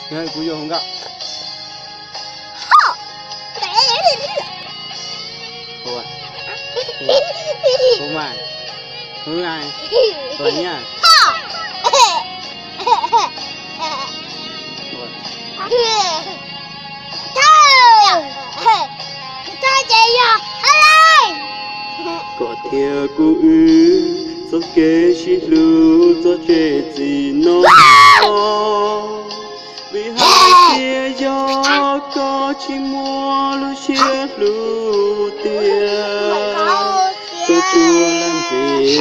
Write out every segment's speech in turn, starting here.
Nghe cú vô không gặp. Ủa. Cô mày. Hứa ai? Rồi nha. Có theo cô ư, sao kể chỉ lưu cho trẻ gì nó. Vì hai kia gió có chỉ mua lưu chia lưu tiền. Tôi chưa làm gì,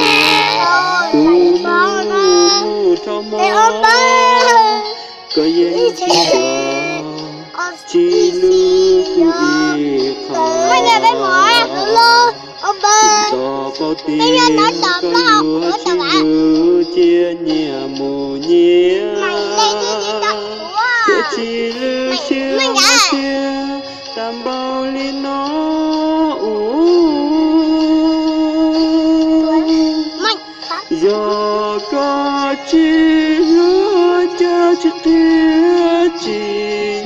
tôi mù cho mò. Có gì chỉ cho, chỉ lưu cô đi khó. Cho có tiếng có lúa chỉ lưu chia nhà mù nhía. Chỉ lưu chia mà chia tạm bao ly nó giờ có chỉ lưu cho chỉ kia chỉ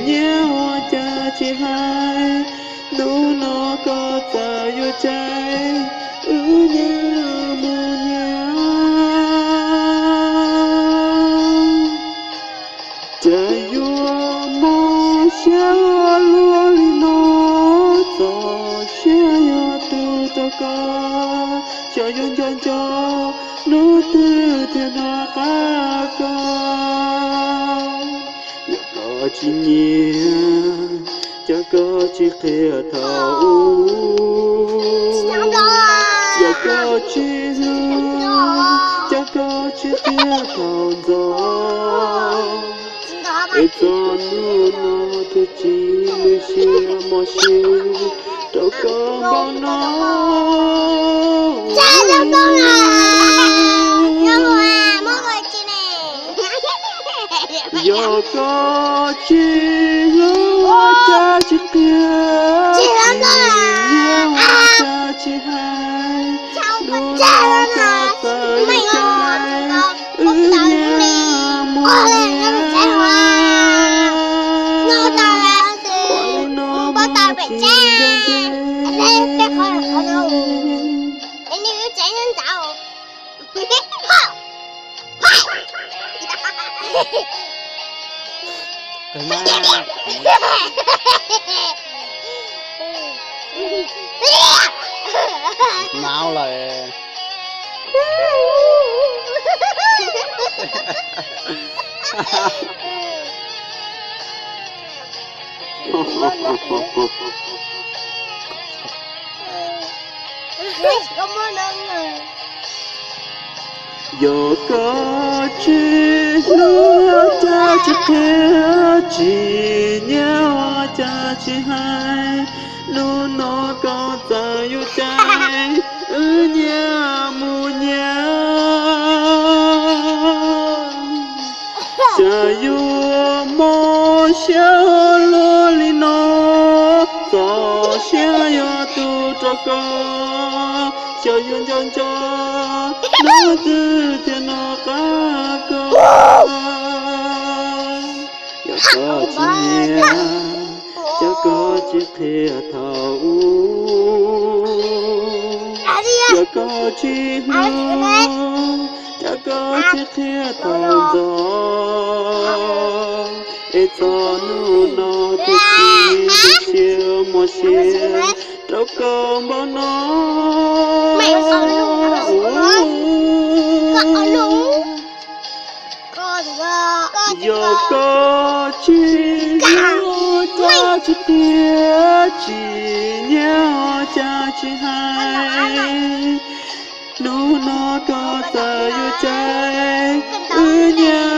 nhớ cho chỉ hai đủ nó có ta vô trái nhớ mù nhớ trái vô mù xa luôn nó cho xa yo tu cho có cho yon yon cho nó từ thiên hạ ca có chỉ nhớ cho có chỉ kia thấu cho có chỉ lưu cho có chỉ kia thấu gió để cho nó tôi chỉ lưu xia mò xia đâu có bao nó giờ có chỉ lưu cha chỉ kia chỉ nhớ cha chỉ hai đủ nó cho tới trái nhớ mùa máu lại giờ có chỉ lưu cha chỉ kia chỉ nhớ cha chỉ hai đủ nó có ta yêu trái nhớ mù nhớ cha yêu mò xa lo li nó cho xa yo tu cho có cho yon yon cho nó từ thiên nó ca có chỉ nhớ cho có chỉ kia thấu cho có chỉ lưu cho có chỉ kia thấu gió để cho nó tự chỉ siêu mò siêu đâu có bao nó giờ có chỉ lưu cha chỉ kia chỉ nhớ cha chỉ hai đủ nó có ta yêu trái nhớ